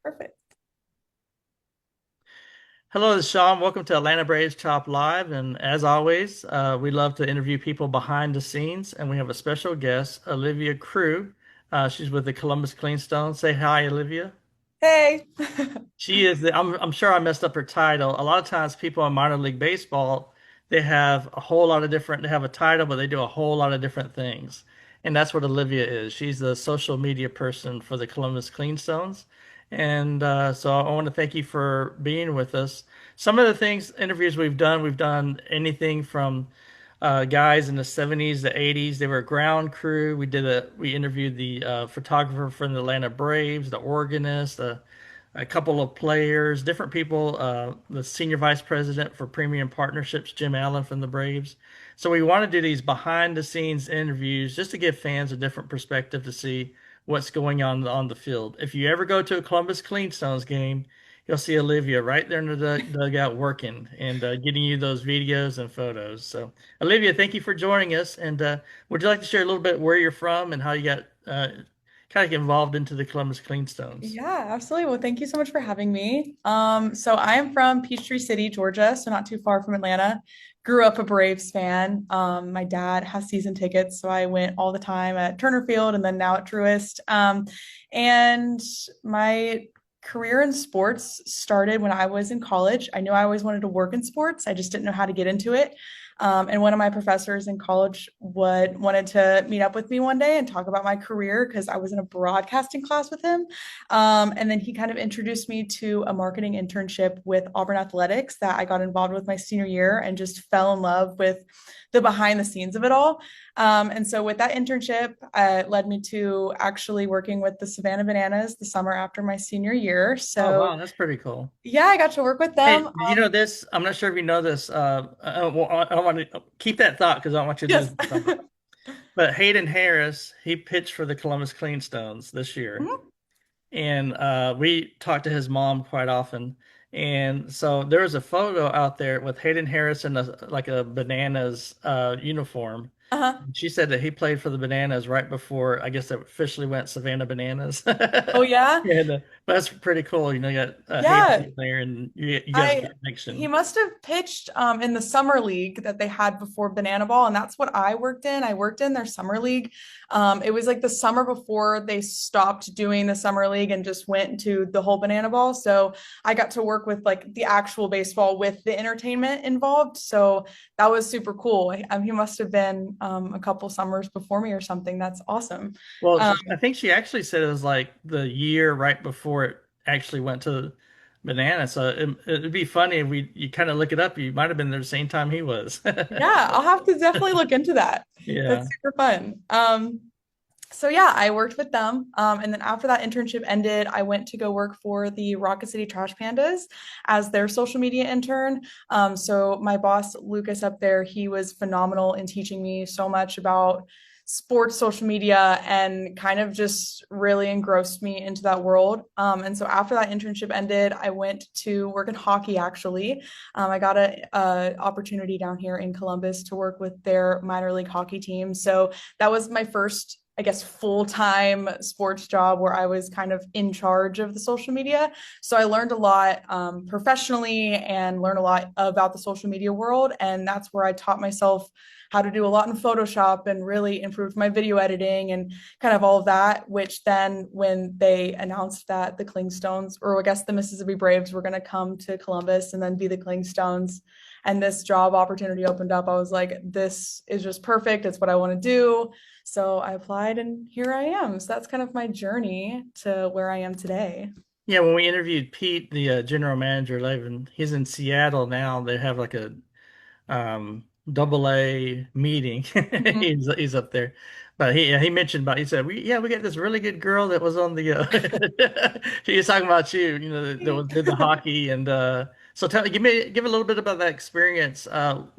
Perfect. Hello, this is Sean. Welcome to Atlanta Braves Chop Live. And as always, we love to interview people behind the scenes. And we have a special guest, Olivia Crew. She's with the Columbus Clingstones. Say hi, Olivia. Hey. She is I'm sure I messed up her title. A lot of times people in minor league baseball, they have a whole lot of different, they have a title, but they do a whole lot of different things. And that's what Olivia is. She's the social media person for the Columbus Cleanstones. And so I want to thank you for being with us. Some of the things, interviews we've done anything from guys in the 70s, the 80s. They were a ground crew. We interviewed the photographer from the Atlanta Braves, the organist, a couple of players, different people, the senior vice president for premium partnerships, Jim Allen from the Braves. So we want to do these behind the scenes interviews just to give fans a different perspective to see what's going on the field. If you ever go to a Columbus Cleanstones game, you'll see Olivia right there in the dugout working and getting you those videos and photos. So Olivia, thank you for joining us. And would you like to share a little bit where you're from and how you got kind of involved into the Columbus Cleanstones? Yeah, absolutely. Well, thank you so much for having me. So I am from Peachtree City, Georgia, so not too far from Atlanta. Grew up a Braves fan. My dad has season tickets, so I went all the time at Turner Field and then now at Truist. And my career in sports started when I was in college. I knew I always wanted to work in sports. I just didn't know how to get into it. And one of my professors in college wanted to meet up with me one day and talk about my career because I was in a broadcasting class with him. And then he kind of introduced me to a marketing internship with Auburn Athletics that I got involved with my senior year and just fell in love with the behind the scenes of it all. And so with that internship, led me to actually working with the Savannah Bananas the summer after my senior year. Oh, So wow, that's pretty cool. yeah, I got to work with Hey, them. did you know this? I'm not sure if you know this. Well, I don't want to keep that thought because I don't want you to Yes. lose something. But Hayden Harris, he pitched for the Columbus Cleanstones this year. Mhm. And we talked to his mom quite often. And so there was a photo out there with Hayden Harris in like a Bananas uniform. Uh-huh. She said that he played for the Bananas right before, I guess, they officially went Savannah Bananas. Oh yeah. And but that's pretty cool. You know, you got Yeah. Hayden there, and you guys I get a he connection. must have pitched in the summer league that they had before Banana Ball, and that's what I worked in. I worked in their summer league. It was like the summer before they stopped doing the summer league and just went into the whole Banana Ball. So I got to work with like the actual baseball with the entertainment involved. So that was super cool. He must have been a couple summers before me or something. That's awesome. Well, Um, I think she actually said it was like the year right before it actually went to Banana. So it'd be funny if you kind of look it up. You might have been there the same time he was. yeah, I'll have to definitely look into that. That's Yeah. super fun. So yeah, I worked with them. And then after that internship ended, I went to go work for the Rocket City Trash Pandas as their social media intern. So my boss, Lucas, up there, he was phenomenal in teaching me so much about sports social media and kind of just really engrossed me into that world. And so after that internship ended, I went to work in hockey actually. I got a opportunity down here in Columbus to work with their minor league hockey team. So that was my first, I guess, full-time sports job where I was kind of in charge of the social media. So I learned a lot professionally and learned a lot about the social media world. And that's where I taught myself how to do a lot in Photoshop and really improved my video editing and kind of all of that. Which then, when they announced that the Clingstones, or I guess the Mississippi Braves, were going to come to Columbus and then be the Clingstones, and this job opportunity opened up, I was like, this is just perfect. It's what I want to do. So I applied and here I am. So that's kind of my journey to where I am today. Yeah, when we interviewed Pete, the general manager, he's in Seattle now. They have like a double A meeting. Mhm. He's up there. But he mentioned about he said we got this really good girl that was on the he was talking about you know that did the hockey and so give a little bit about that experience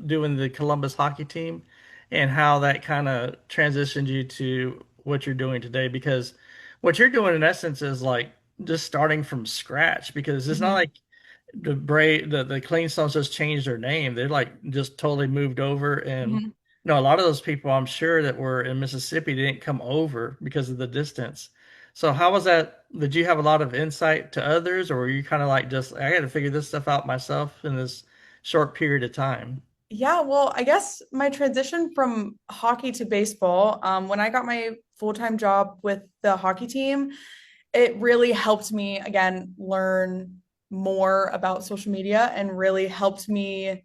doing the Columbus hockey team and how that kind of transitioned you to what you're doing today because what you're doing in essence is like just starting from scratch because it's not Mhm. like the Clingstones just changed their name. They're like just totally moved over, and Mhm. a lot of those people I'm sure that were in Mississippi didn't come over because of the distance. So how was that? Did you have a lot of insight to others, or were you kind of like just I got to figure this stuff out myself in this short period of time? Yeah, well, I guess my transition from hockey to baseball, when I got my full-time job with the hockey team, it really helped me again learn more about social media and really helped me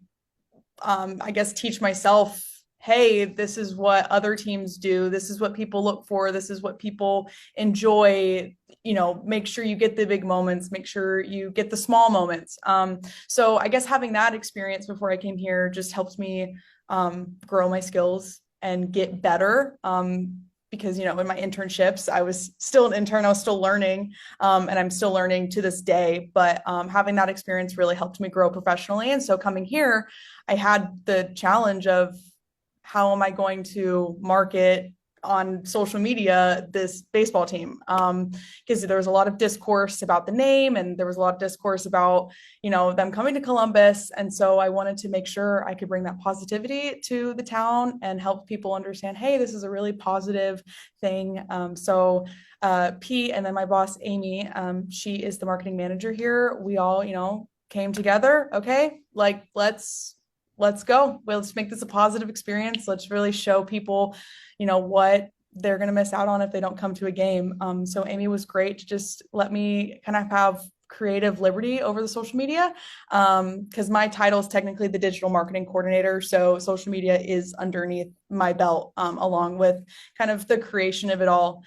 I guess, teach myself, hey, this is what other teams do. This is what people look for. This is what people enjoy. Make sure you get the big moments, make sure you get the small moments. So I guess having that experience before I came here just helped me grow my skills and get better. Because in my internships, I was still an intern, I was still learning, and I'm still learning to this day. But having that experience really helped me grow professionally. And so coming here, I had the challenge of how am I going to market on social media this baseball team, because there was a lot of discourse about the name and there was a lot of discourse about them coming to Columbus, and so I wanted to make sure I could bring that positivity to the town and help people understand, hey, this is a really positive thing. Pete and then my boss Amy, she is the marketing manager here. We all came together. Okay, like let's go. Well, let's make this a positive experience. Let's really show people, what they're going to miss out on if they don't come to a game. So Amy was great to just let me kind of have creative liberty over the social media, because my title is technically the digital marketing coordinator. So social media is underneath my belt, along with kind of the creation of it all.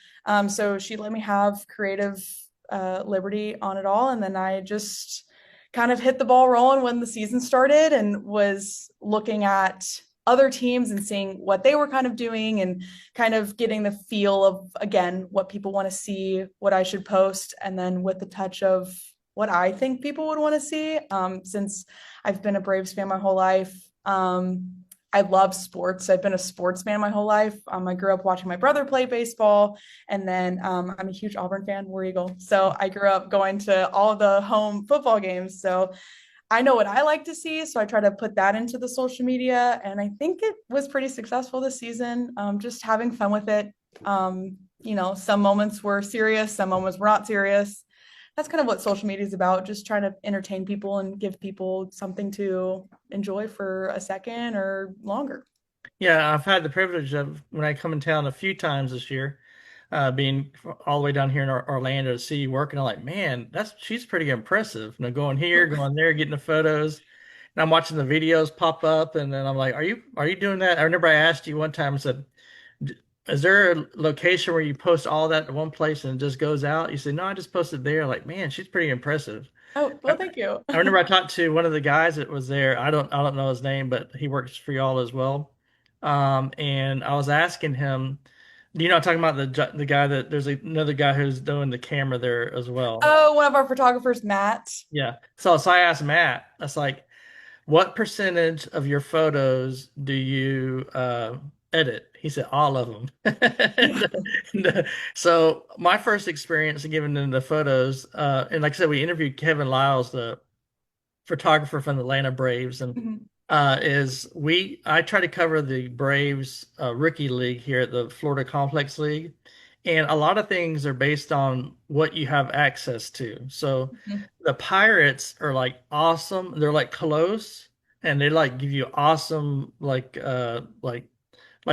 So she let me have creative liberty on it all. And then I just kind of hit the ball rolling when the season started and was looking at other teams and seeing what they were kind of doing and kind of getting the feel of, again, what people want to see, what I should post, and then with the touch of what I think people would want to see. Since I've been a Braves fan my whole life, I love sports. I've been a sports fan my whole life. I grew up watching my brother play baseball, and then I'm a huge Auburn fan, War Eagle. So I grew up going to all of the home football games. So I know what I like to see. So I try to put that into the social media, and I think it was pretty successful this season. Just having fun with it. Some moments were serious, some moments were not serious. That's kind of what social media is about, just trying to entertain people and give people something to enjoy for a second or longer. Yeah, I've had the privilege of when I come in town a few times this year, being all the way down here in Orlando to see you working. I'm like, man, she's pretty impressive. Going here, going there, getting the photos, and I'm watching the videos pop up, and then I'm like, are you doing that? I remember I asked you one time. I said, is there a location where you post all that in one place and it just goes out? You said, no, I just posted there. Like, man, she's pretty impressive. Oh, well, thank you. I remember I talked to one of the guys that was there. I don't know his name, but he works for y'all as well. And I was asking him, you know, I'm talking about the guy that there's another guy who's doing the camera there as well. Oh, one of our photographers, Matt. Yeah. So I asked Matt, that's like, what percentage of your photos do you edit? He said all of them. Yeah. So my first experience in giving them the photos, and like I said, we interviewed Kevin Lyles, the photographer from the Atlanta Braves, and Mhm. is we I try to cover the Braves rookie league here at the Florida Complex League, and a lot of things are based on what you have access to. So Mhm. the Pirates are like awesome. They're like close, and they like give you awesome like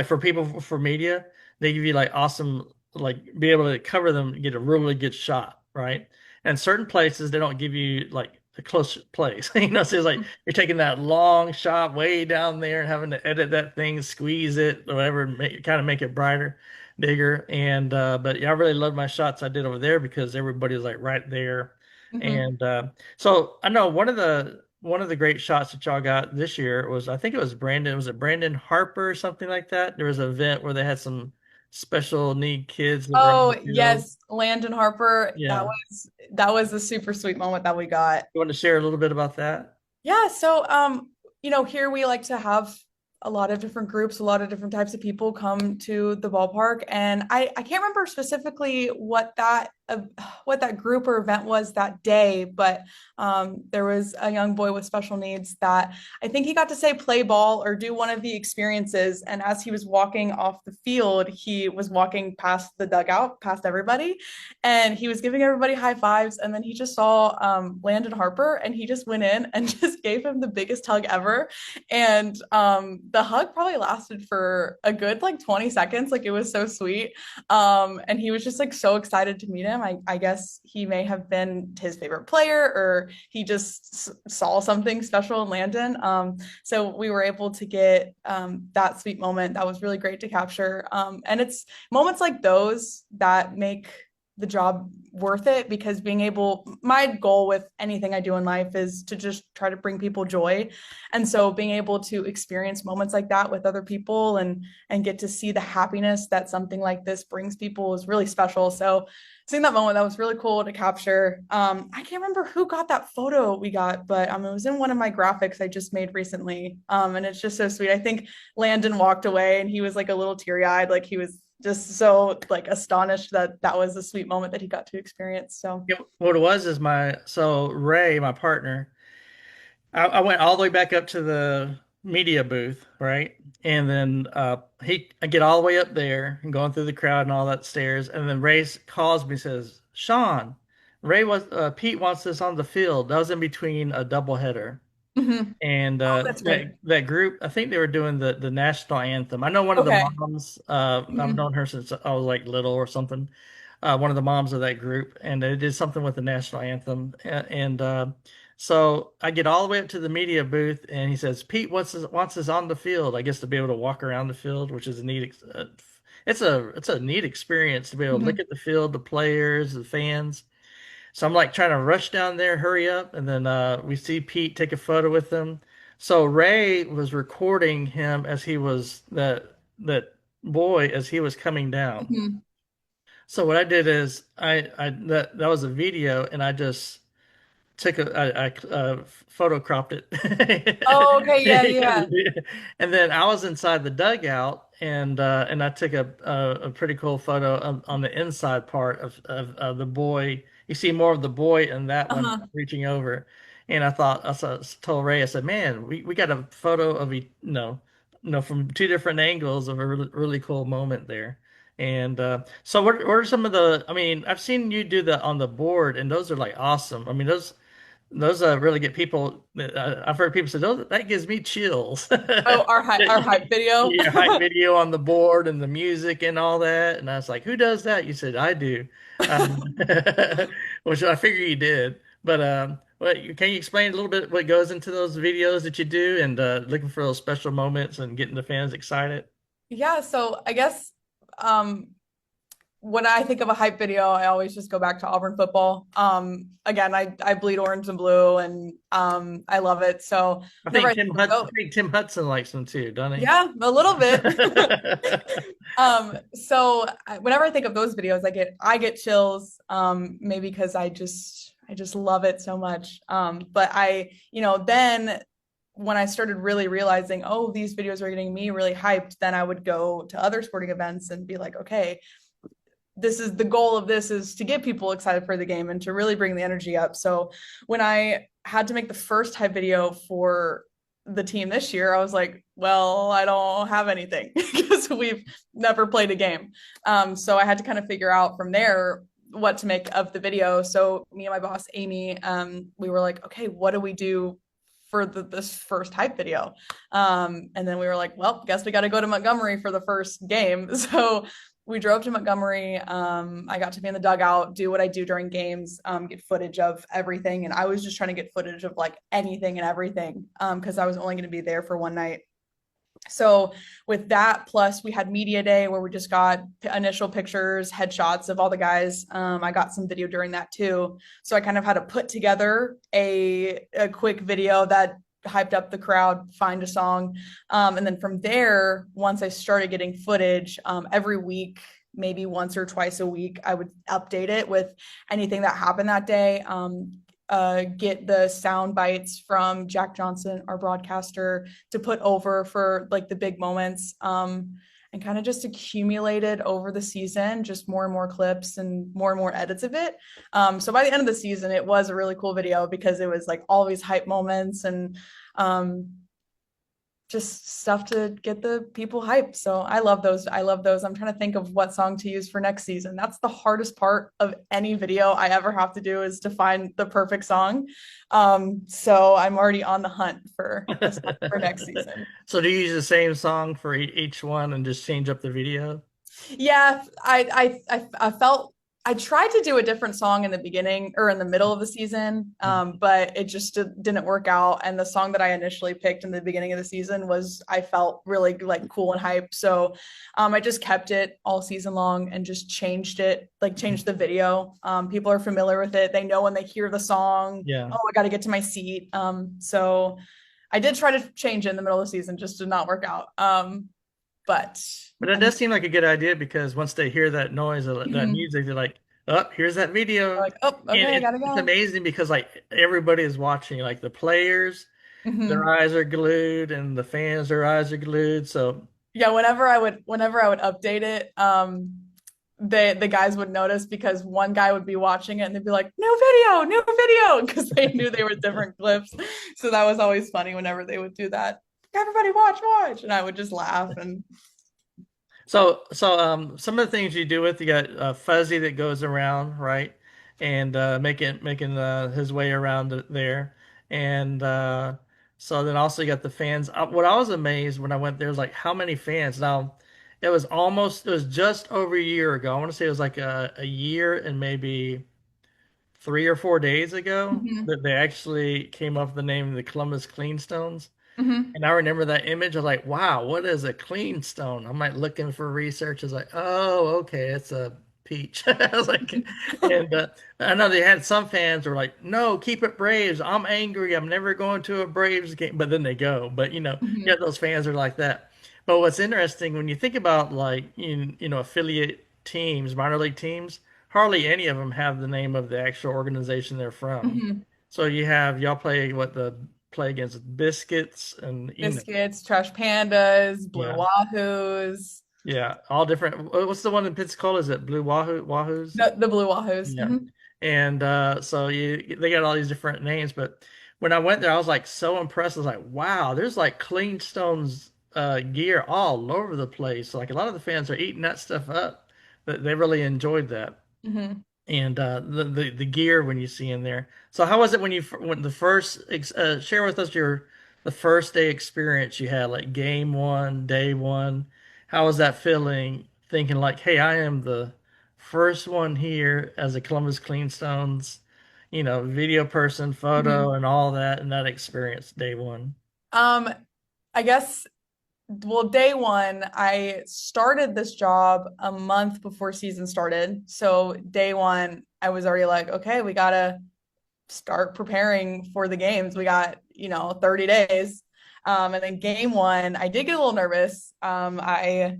for people for media, they give you like awesome like be able to cover them and get a really good shot, right? And certain places they don't give you like a close place. So it's like you're taking that long shot way down there and having to edit that thing, squeeze it, or whatever, kind of make it brighter, bigger. And but yeah, I really loved my shots I did over there because everybody was like right there. Mhm. And so I know one of the great shots that y'all got this year was I think it was it Brandon Harper or something like that? There was an event where they had some special need kids that were on Oh, the field. yes, Landon Harper. That Yeah. was that was a super sweet moment that we got. You want to share a little bit about that? Yeah, so here we like to have a lot of different groups, a lot of different types of people come to the ballpark. And I can't remember specifically what that uh, what that group or event was that day, but there was a young boy with special needs that I think he got to say play ball or do one of the experiences. And as he was walking off the field, he was walking past the dugout, past everybody, and he was giving everybody high fives. And then he just saw Landon Harper, and he just went in and just gave him the biggest hug ever. And the hug probably lasted for a good like 20 seconds. Like it was so sweet. And he was just like so excited to meet him. I guess he may have been his favorite player, or he just saw something special in Landon. So we were able to get that sweet moment. That was really great to capture. And it's moments like those that make the job worth it, because being able, my goal with anything I do in life is to just try to bring people joy. And so being able to experience moments like that with other people and get to see the happiness that something like this brings people is really special. So seeing that moment, that was really cool to capture. I can't remember who got that photo we got, but it was in one of my graphics I just made recently. And it's just so sweet. I think Landon walked away and he was like a little teary-eyed, like he was just so like astonished that that was a sweet moment that he got to experience. So Yeah, what it was is so Ray, my partner, I went all the way back up to the media booth, right? And then I get all the way up there and going through the crowd and all that stairs, and then Ray calls me and says, "Sean, Pete wants this on the field." That was in between a doubleheader. mhm. And Oh, that's great. that group, I think they were doing the national anthem. I know one of the Okay. moms. I've Mhm. known her since I was like little or something. One of the moms of that group, and they did something with the national anthem. And so I get all the way up to the media booth, and he says, "Pete wants us on the field." I guess to be able to walk around the field, which is a it's a neat experience to be able to look Mhm. at the field, the players, the fans. So I'm like trying to rush down there, hurry up, and then we see Pete take a photo with him. So Ray was recording him as he was that boy as he was coming down. Mhm. So what I did is that was a video, and I just took I photo cropped it. Oh, okay. Yeah, yeah. And then I was inside the dugout, and I took a pretty cool photo on the inside part of the boy. You see more of the boy in that one Uh-huh. reaching over. And told Ray, I said, "Man, we got a photo of from two different angles of a really cool moment there." And so what are some of I mean, I've seen you do that on the board, and those are like awesome. I mean, those really get people. I've heard people say, "Those that gives me chills." Oh, our hype video. Your hype video on the board and the music and all that, and I was like, "Who does that?" You said, "I do," um, which I figure you did. But can you explain a little bit what goes into those videos that you do, and looking for those special moments and getting the fans excited? Yeah, so I guess um when I think of a hype video, I always just go back to Auburn football. Again, I bleed orange and blue, and I love it. So whenever I think of I those, think Tim Hudson likes them too, doesn't he? yeah, a little bit. Whenever I think of those videos, I get chills. Maybe because I just love it so much. But then when I started really realizing, oh, these videos are getting me really hyped, then I would go to other sporting events and be like, okay, this is the goal of this is to get people excited for the game and to really bring the energy up. So when I had to make the first hype video for the team this year, I was like, well, I don't have anything because we've never played a game. So I had to kind of figure out from there what to make of the video. So me and my boss, Amy, we were like, okay, what do we do for this first hype video? And then we were like, well, guess we got to go to Montgomery for the first game. So we drove to Montgomery. I got to be in the dugout, do what I do during games, get footage of everything. And I was just trying to get footage of like anything and everything because I was only going to be there for one night. So with that, plus we had media day where we just got initial pictures, headshots of all the guys. I got some video during that too. So I kind of had to put together a quick video that hyped up the crowd, find a song. And then from there, once I started getting footage, every week, maybe once or twice a week, I would update it with anything that happened that day. Get the sound bites from Jack Johnson, our broadcaster, to put over for like the big moments. and kind of just accumulated over the season, just more and more clips and more edits of it. So by the end of the season, it was a really cool video because it was like all these hype moments and um, just stuff to get the people hyped. So I love those. I love those. I'm trying to think of what song to use for next season. That's the hardest part of any video I ever have to do is to find the perfect song. So I'm already on the hunt for a song for next season. So do you use the same song for each one and just change up the video? Yeah, I felt I tried to do a different song in the beginning or in the middle of the season, but it just didn't work out. And the song that I initially picked in the beginning of the season was I felt really like cool and hype. So I just kept it all season long and just changed it, like changed the video. People are familiar with it. They know when they hear the song, Yeah. oh, I got to get to my seat. So I did try to change it in the middle of the season, just did not work out. But But it I'm does seem like a good idea because once they hear that noise or that mhm. music, they're like, "Oh, here's that video," Like, oh, and okay, I gotta it's go. amazing because like everybody is watching, like the players, their Hmm. eyes are glued, and the fans, their eyes are glued. So Yeah, whenever I would update it, the guys would notice because one guy would be watching it and they'd be like, new video, because they knew they were different clips. So that was always funny whenever they would do that. Everybody watch, watch. And I would just laugh and some of the things you do with you got Fuzzy that goes around, right, and making his way around there, and so then also you got the fans. What I was amazed when I went there was like how many fans. Now it was just over a year ago. I want to say it was like a year and maybe 3 or 4 days ago mhm, that they actually came up with the name of the Columbus Cleanstones. mhm, And I remember that image. I was like, wow, what is a clean stone? I'm like looking for research. I was like, oh, okay, it's a peach. I was like, and I know they had some fans were like, no, keep it Braves. I'm angry. I'm never going to a Braves game. But then they go. But yeah, mhm, those fans are like that. But what's interesting when you think about like affiliate teams, minor league teams, hardly any of them have the name of the actual organization they're from. mhm. So y'all play against Biscuits and Biscuits, Trash Pandas, Blue yeah, Wahoos, yeah, all different. What's the one in Pensacola? Is it Blue Wahoos? the Blue Wahoos. Yeah, Mhm, and so they got all these different names. But when I went there, I was like so impressed. I was like, wow, there's like Clingstones gear all over the place. Like a lot of the fans are eating that stuff up. But they really enjoyed that. mhm. And the gear when you see in there. So how was it when when the first share with us your the first day experience you had, like game one, day one. How was that feeling? Thinking like, hey, I am the first one here as a Columbus Cleanstones, video person, photo, Mhm. and all that, and that experience day one. Um, I guess, well, day one, I started this job a month before season started. So day one, I was already like, okay, we gotta start preparing for the games. We got, 30 days. And then game one, I did get a little nervous. I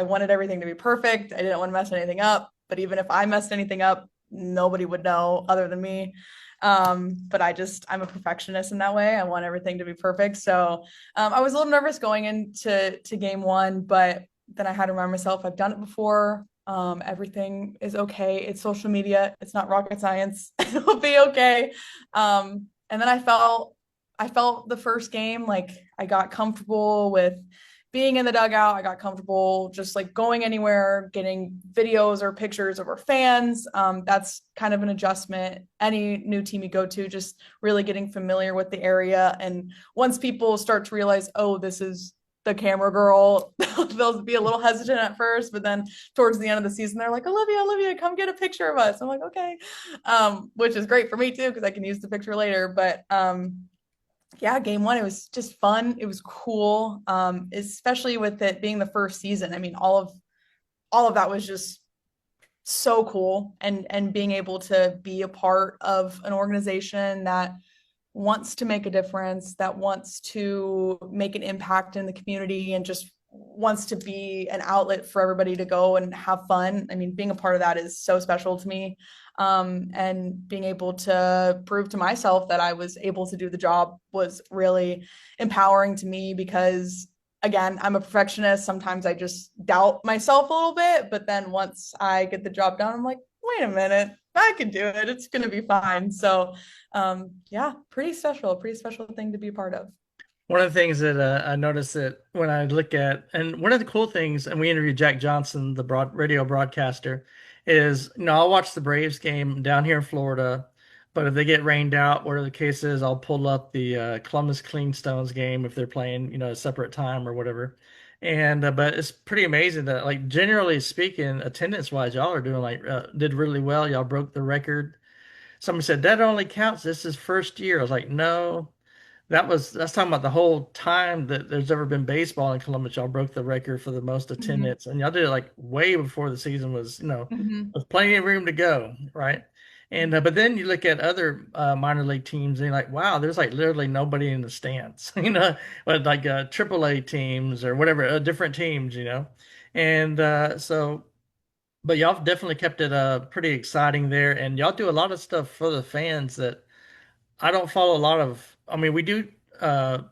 wanted everything to be perfect. I didn't want to mess anything up. But even if I messed anything up, nobody would know other than me. But I'm a perfectionist in that way. I want everything to be perfect. So I was a little nervous going into game one, but then I had to remind myself I've done it before. Everything is okay. It's social media. It's not rocket science. It'll be okay. And then I felt the first game like I got comfortable with being in the dugout. I got comfortable just like going anywhere, getting videos or pictures of our fans. That's kind of an adjustment. Any new team you go to, just really getting familiar with the area. And once people start to realize, oh, this is the camera girl, they'll be a little hesitant at first, but then towards the end of the season, they're like, Olivia, come get a picture of us. I'm like, okay, which is great for me too because I can use the picture later. But yeah, game one, it was just fun. It was cool, especially with it being the first season. I mean, all of that was just so cool, and being able to be a part of an organization that wants to make a difference, that wants to make an impact in the community, and just wants to be an outlet for everybody to go and have fun. I mean, being a part of that is so special to me. And being able to prove to myself that I was able to do the job was really empowering to me because again, I'm a perfectionist. Sometimes I just doubt myself a little bit, but then once I get the job done, I'm like, wait a minute, I can do it. It's going to be fine. So, yeah, pretty special thing to be a part of. One of the things that I noticed that when I look at, and one of the cool things, and we interviewed Jack Johnson, the radio broadcaster, is, I'll watch the Braves game down here in Florida, but if they get rained out, whatever the case is, I'll pull up the Columbus Clingstones game if they're playing, a separate time or whatever. And but it's pretty amazing that, like, generally speaking, attendance wise, y'all are doing did really well. Y'all broke the record. Somebody said that only counts. This is first year. I was like, no. That's talking about the whole time that there's ever been baseball in Columbus. Y'all broke the record for the most Mhm, attendance, and y'all did it like way before the season was, mhm, with plenty of room to go, right? And but then you look at other minor league teams, and you're like, wow, there's like literally nobody in the stands, but like AAA teams or whatever, different teams, and but y'all definitely kept it pretty exciting there, and y'all do a lot of stuff for the fans that I don't follow a lot of. I mean, we do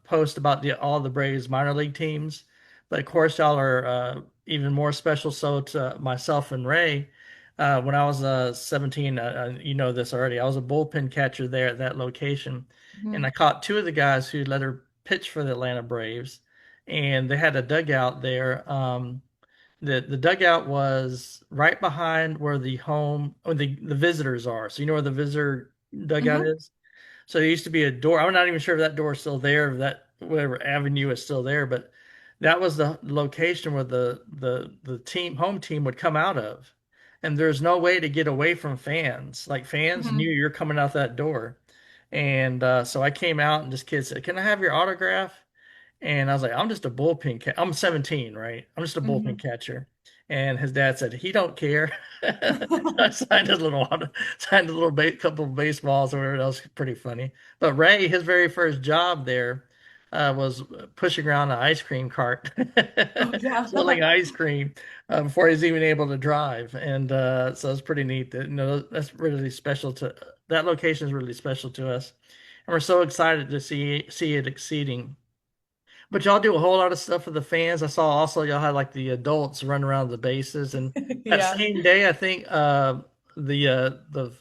post about all the Braves minor league teams, but of course, y'all are even more special. So to myself and Ray, when I was 17, you know this already. I was a bullpen catcher there at that location, and I mhm, caught two of the guys who let her pitch for the Atlanta Braves, and they had a dugout there. The dugout was right behind where the home or the visitors are. So you know where the visitor dugout mhm, is. So there used to be a door. I'm not even sure if that door is still there, if that whatever avenue is still there, but that was the location where the team home team would come out of. And there's no way to get away from fans. Like fans knew mhm, you're coming out that door. And so I came out and this kid said, "Can I have your autograph?" And I was like, I'm just a bullpen cat. I'm 17, right? I'm just a bullpen mhm. catcher. And his dad said he don't care. I signed his little signed a little couple of baseballs or whatever. That was pretty funny. But Ray, his very first job there was pushing around an ice cream cart, Oh yeah. selling ice cream before he was even able to drive. And so it's pretty neat that that's really special to that location is really special to us. And we're so excited to see it exceeding. But y'all do a whole lot of stuff for the fans. I saw also y'all had like the adults run around the bases, and that Yeah. same day, I think the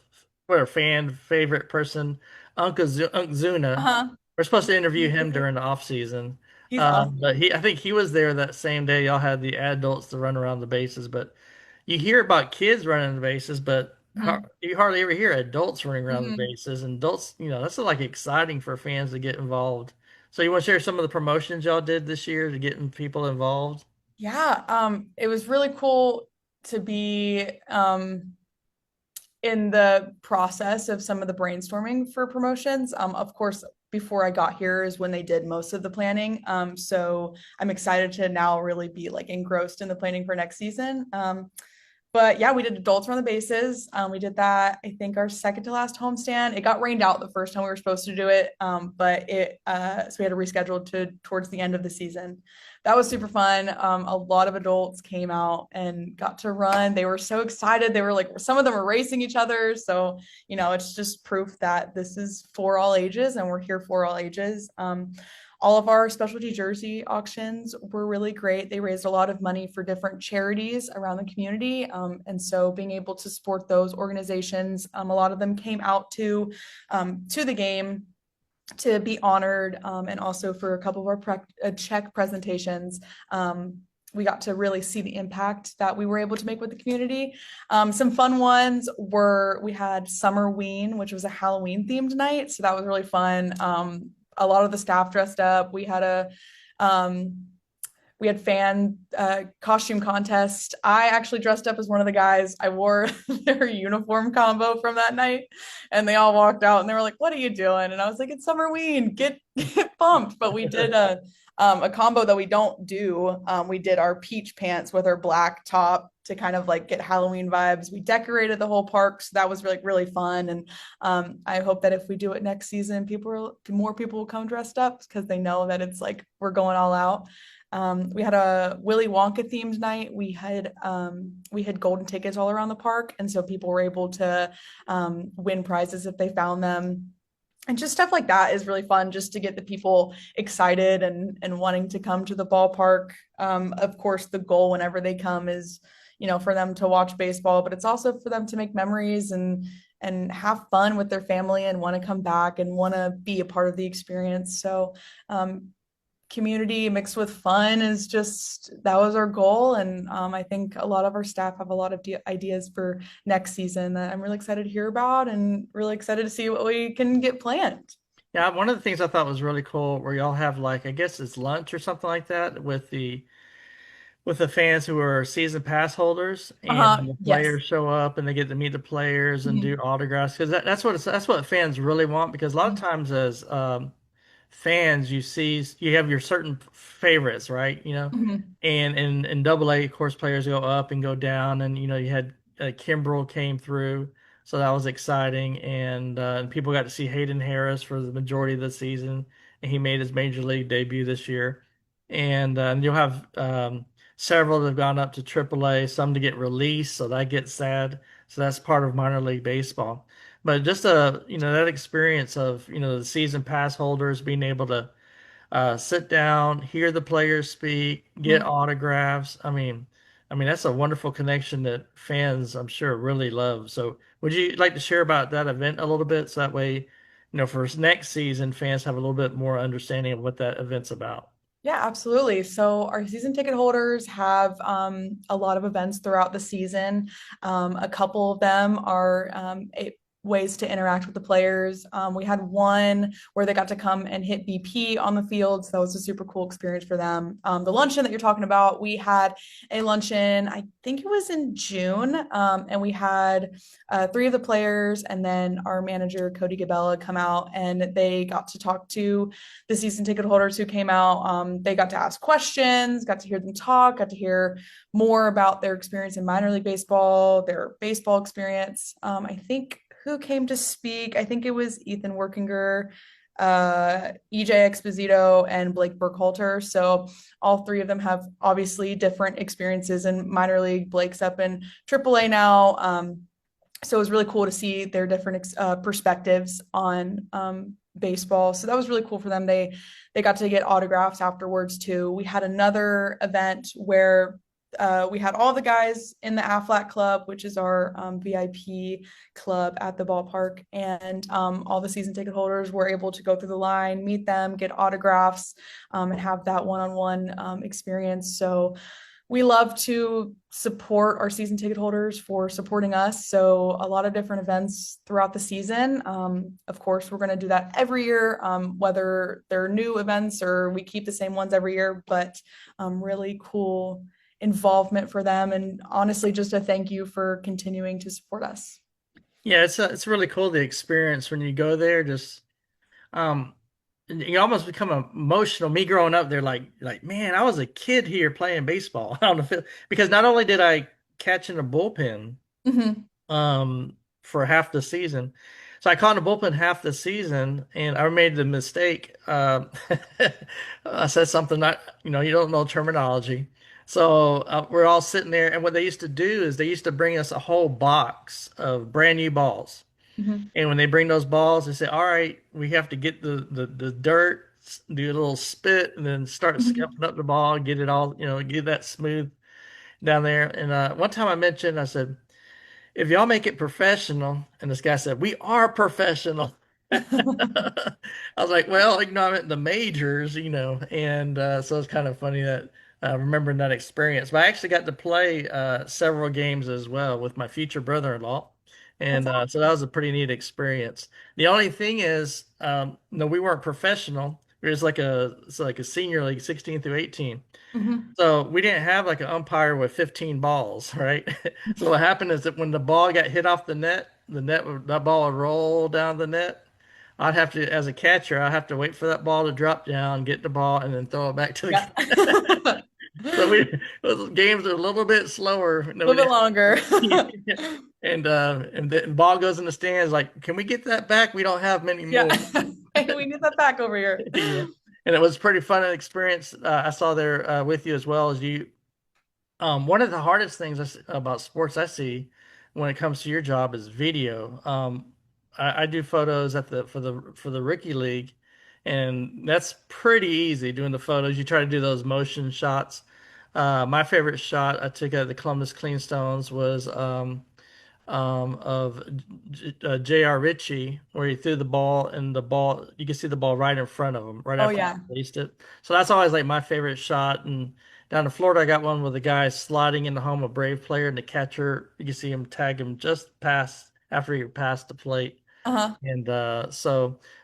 what fan favorite person, Unc Zuna. Uh-huh. We're supposed to interview him during the off season, He's awesome. but I think he was there that same day. Y'all had the adults to run around the bases, but you hear about kids running the bases, but Mhm, you hardly ever hear adults running around the mhm. bases. And adults, that's like exciting for fans to get involved. So you want to share some of the promotions y'all did this year to getting people involved? Yeah, it was really cool to be in the process of some of the brainstorming for promotions. Of course, before I got here is when they did most of the planning. So I'm excited to now really be like engrossed in the planning for next season. But yeah, we did adults run the bases. We did that, I think, our second to last homestand. It got rained out the first time we were supposed to do it, but so we had to reschedule to towards the end of the season. That was super fun. A lot of adults came out and got to run. They were so excited. They were like, some of them were racing each other. So, it's just proof that this is for all ages and we're here for all ages. All of our specialty jersey auctions were really great. They raised a lot of money for different charities around the community. And so being able to support those organizations, a lot of them came out to the game to be honored, and also for a couple of our check presentations. We got to really see the impact that we were able to make with the community. Some fun ones were we had Summer Ween, which was a Halloween themed night. So that was really fun. A lot of the staff dressed up. Um, we had fan costume contest. I actually dressed up as one of the guys. I wore their uniform combo from that night, and they all walked out and they were like, "What are you doing?" And I was like, "It's Summerween. Get pumped!" But we did a combo that we don't do. We did our peach pants with our black top to kind of like get Halloween vibes. We decorated the whole park, so that was really fun. And I hope that if we do it next season, more people will come dressed up because they know that it's like we're going all out. We had a Willy Wonka themed night. We had golden tickets all around the park, and so people were able to win prizes if they found them. And just stuff like that is really fun just to get the people excited and wanting to come to the ballpark. Of course, the goal whenever they come is, for them to watch baseball, but it's also for them to make memories and have fun with their family and want to come back and want to be a part of the experience. So, community mixed with fun is just that was our goal. And I think a lot of our staff have a lot of ideas for next season that I'm really excited to hear about and really excited to see what we can get planned. Yeah, one of the things I thought was really cool where y'all have like I guess it's lunch or something like that with the fans who are season pass holders and the Yes. players show up and they get to meet the players and do Mhm. autographs because that's what fans really want because a lot of Mhm. times as fans you have your certain favorites, right? Mhm. And in double A, of course, players go up and go down, and you had Kimbrel came through, so that was exciting, and people got to see Hayden Harris for the majority of the season, and he made his major league debut this year, and you'll have several that have gone up to Triple A, some to get released, so that gets sad, so that's part of minor league baseball. But just that experience of the season pass holders being able to sit down, hear the players speak, get Mhm. autographs. I mean that's a wonderful connection that fans, I'm sure, really love. So, would you like to share about that event a little bit, so that way, for next season, fans have a little bit more understanding of what that event's about? Yeah, absolutely. So our season ticket holders have a lot of events throughout the season. A couple of them are ways to interact with the players. We had one where they got to come and hit BP on the field. So that was a super cool experience for them. The luncheon that you're talking about, we had a luncheon, I think it was in June, and we had three of the players and then our manager, Cody Gabella, come out and they got to talk to the season ticket holders who came out. They got to ask questions, got to hear them talk, got to hear more about their experience in minor league baseball, their baseball experience. I think who came to speak? I think it was Ethan Workinger, EJ Exposito, and Blake Burkhalter. So all three of them have obviously different experiences in minor league. Blake's up in AAA now. So it was really cool to see their different perspectives on baseball. So that was really cool for them. They got to get autographs afterwards too. We had another event where we had all the guys in the Aflac Club, which is our VIP club at the ballpark, and all the season ticket holders were able to go through the line, meet them, get autographs, and have that one-on-one experience. So we love to support our season ticket holders for supporting us. So a lot of different events throughout the season. Of course, we're going to do that every year, whether they're new events or we keep the same ones every year, but really cool involvement for them. And honestly, just a thank you for continuing to support us. Yeah, it's really cool the experience when you go there. Just um, you almost become emotional. Me growing up there, like man, I was a kid here playing baseball on the field because not only did I catch in a bullpen Mm-hmm. for half the season. So I caught in the bullpen half the season, and I made the mistake. I said something that you don't know terminology. So we're all sitting there, and what they used to do is they used to bring us a whole box of brand new balls. Mm-hmm. And when they bring those balls, they say, "All right, we have to get the dirt, do a little spit, and then start Mm-hmm. scuffing up the ball, get it all, get that smooth down there." And one time I mentioned, I said, if y'all make it professional, and this guy said, we are professional. I was like, well, I meant the majors, and so it's kind of funny that remembering that experience. But I actually got to play several games as well with my future brother-in-law, That's and awesome. so that was a pretty neat experience. The only thing is, no, we weren't professional. It's like a senior league, 16 through 18. Mm-hmm. So we didn't have like an umpire with 15 balls, right? So what happened is that when the ball got hit off that ball would roll down the net. I'd have to, as a catcher, I'd have to wait for that ball to drop down, get the ball, and then throw it back to Yeah. the. So those games are a little bit slower. A No, little bit longer. and the ball goes in the stands. Like, can we get that back? We don't have many Yeah. more. Hey, we need that back over here. Yeah, and it was pretty fun experience. I saw there with you as well as you. One of the hardest things about sports I see when it comes to your job is video. I do photos at the for the rookie league, and that's pretty easy doing the photos. You try to do those motion shots. My favorite shot I took at the Columbus Clingstones was of J.R. Ritchie, where he threw the ball and the ball, you can see the ball right in front of him, right Oh after he yeah. released it. So that's always like my favorite shot. And down in Florida, I got one with the guy sliding in the home, a Brave player, and the catcher, you can see him tag him just past after he passed the plate. Uh-huh. And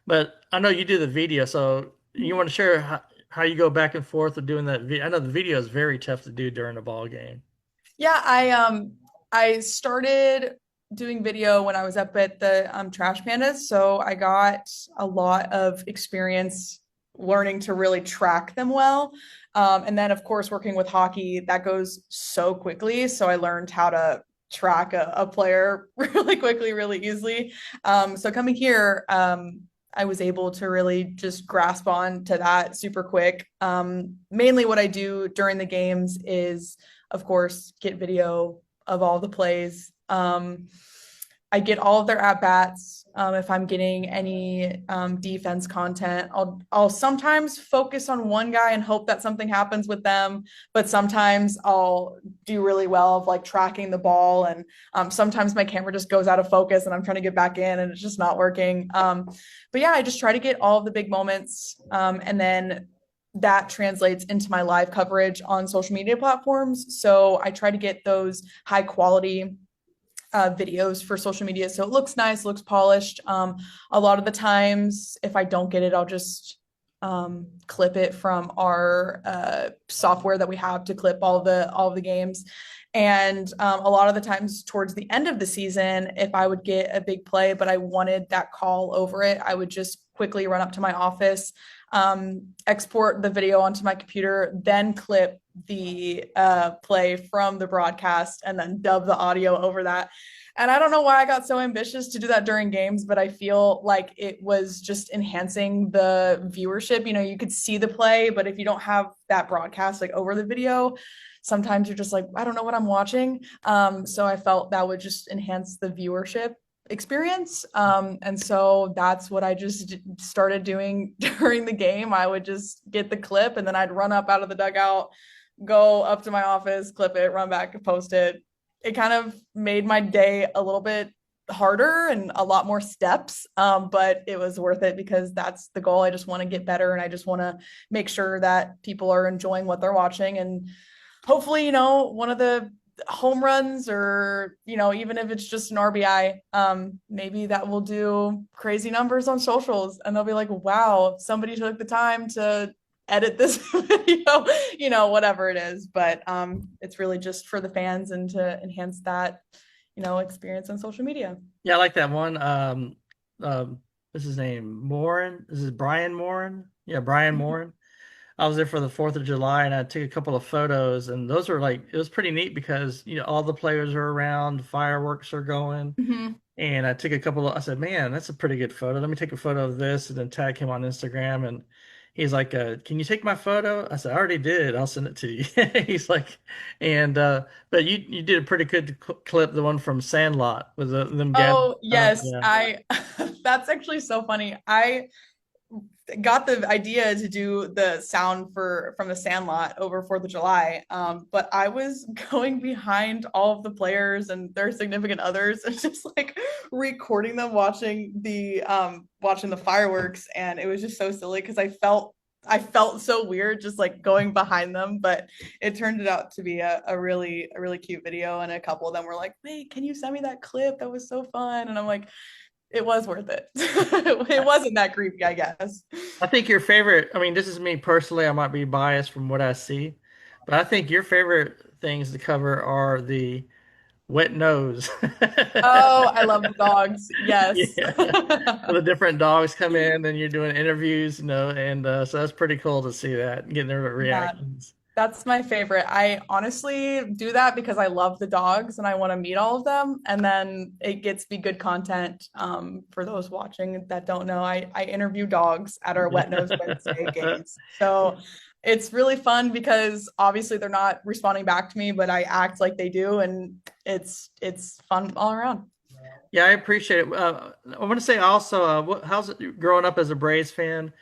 but I know you do the video, so you want to share how you go back and forth with doing that. I know the video is very tough to do during a ball game. Yeah, I started doing video when I was up at the Trash Pandas, so I got a lot of experience learning to really track them well. And then of course working with hockey, that goes so quickly. So I learned how to track a player really quickly, really easily. So coming here, I was able to really just grasp on to that super quick. Mainly what I do during the games is of course, get video of all the plays. I get all of their at bats. If I'm getting any defense content, I'll sometimes focus on one guy and hope that something happens with them. But sometimes I'll do really well of like tracking the ball, and sometimes my camera just goes out of focus, and I'm trying to get back in, and it's just not working. But yeah, I just try to get all of the big moments, and then that translates into my live coverage on social media platforms. So I try to get those high quality videos for social media. So it looks nice, looks polished. A lot of the times, if I don't get it, I'll just clip it from our software that we have to clip all of the games. And a lot of the times towards the end of the season, if I would get a big play, but I wanted that call over it, I would just quickly run up to my office, export the video onto my computer, then clip the play from the broadcast, and then dub the audio over that. And I don't know why I got so ambitious to do that during games, but I feel like it was just enhancing the viewership. You know, you could see the play, but if you don't have that broadcast like over the video, sometimes you're just like, I don't know what I'm watching. So I felt that would just enhance the viewership experience. And so that's what I just started doing during the game. I would just get the clip and then I'd run up out of the dugout, go up to my office, clip it, run back and post it. It kind of made my day a little bit harder and a lot more steps, but it was worth it because that's the goal. I just want to get better and I just want to make sure that people are enjoying what they're watching, and hopefully, one of the home runs, or even if it's just an RBI, maybe that will do crazy numbers on socials and they'll be like, wow, somebody took the time to edit this video, whatever it is. But it's really just for the fans and to enhance that, experience on social media. Yeah, I like that one. What's his name? Morin. This is Brian Morin. Yeah, Brian Morin. I was there for the 4th of July and I took a couple of photos, and those were like, it was pretty neat because, all the players are around, fireworks are going. Mhm. And I took a couple of, I said, man, that's a pretty good photo. Let me take a photo of this and then tag him on Instagram. And he's like, can you take my photo? I said, I already did. I'll send it to you. He's like, but you did a pretty good clip, the one from Sandlot with them gathering. Oh, yes. Yeah. I That's actually so funny. I got the idea to do the sound for from the Sandlot over 4th of July. But I was going behind all of the players and their significant others and just like recording them watching the fireworks. And it was just so silly because I felt so weird just like going behind them, but it turned it out to be a really cute video. And a couple of them were like, wait, can you send me that clip? That was so fun. And I'm like, it was worth it. It wasn't that creepy, I guess. I think your favorite, I mean, this is me personally, I might be biased from what I see, but I think your favorite things to cover are the wet nose. Oh, I love the dogs. Yes. Yeah. The different dogs come in and you're doing interviews, and so that's pretty cool to see that, getting their Yeah, reactions. that's my favorite. I honestly do that because I love the dogs and I want to meet all of them. And then it gets me good content. For those watching that don't know, I interview dogs at our Wet Nose Wednesday games. So it's really fun because obviously they're not responding back to me, but I act like they do, and it's fun all around. Yeah, I appreciate it. I want to say also, how's it growing up as a Braves fan?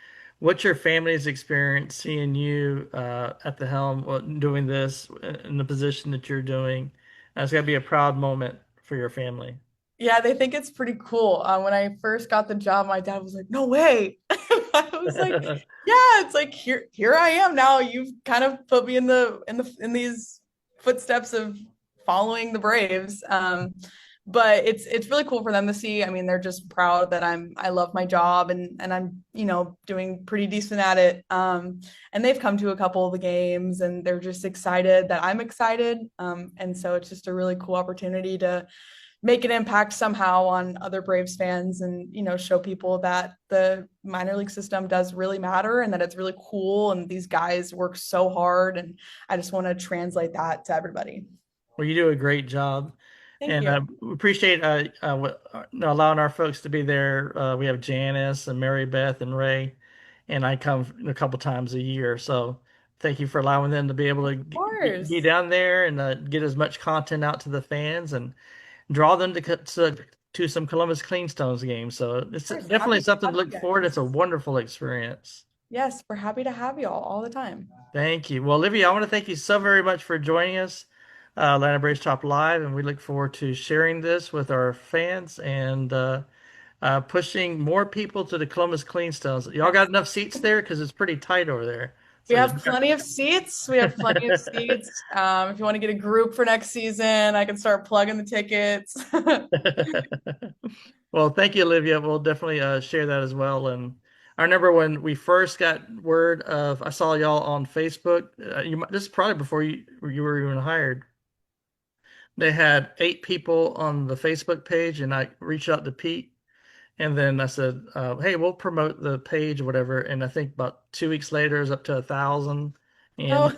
What's your family's experience seeing you at the helm, doing this in the position that you're doing? It's got to be a proud moment for your family. Yeah, they think it's pretty cool. When I first got the job, my dad was like, "No way." I was like, "Yeah, it's like here I am now. You've kind of put me in in these footsteps of following the Braves." But it's really cool for them to see. I mean, they're just proud that I love my job and I'm, doing pretty decent at it. And they've come to a couple of the games and they're just excited that I'm excited. And so it's just a really cool opportunity to make an impact somehow on other Braves fans and show people that the minor league system does really matter and that it's really cool and these guys work so hard and I just want to translate that to everybody. Well, you do a great job, Thank and you. we appreciate allowing our folks to be there. We have Janice and Mary Beth and Ray, and I come a couple times a year. So thank you for allowing them to be able to Of be course. down there and get as much content out to the fans and draw them to some Columbus Clingstones games. So Of it's course. definitely Happy to something have to you look forward. It's a guys. wonderful experience. Yes, we're happy to have you all the time. Thank you. Well, Olivia, I want to thank you so very much for joining us, Atlanta Braves Top Live, and we look forward to sharing this with our fans and pushing more people to the Columbus Cleanstones. Y'all got Yes. enough seats there because it's pretty tight over there. We So you have plenty of seats. We have plenty of seats. If you want to get a group for next season, I can start plugging the tickets. Well, thank you, Olivia. We'll definitely share that as well. And I remember when we first got word of, I saw y'all on Facebook. This is probably before you were even hired. They had 8 people on the Facebook page, and I reached out to Pete, and then I said, "Hey, we'll promote the page or whatever." And I think about 2 weeks later, it was up to 1,000. And Oh,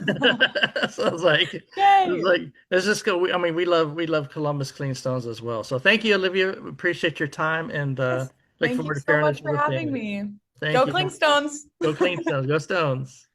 so I was yay. like, let's just go. I mean, we love Columbus Cleanstones as well. So thank you, Olivia. We appreciate your time and Yes. look Thank you forward to so sharing this much for with the having family. me. Thank Go you. Clingstones. Go Cleanstones. Go Stones.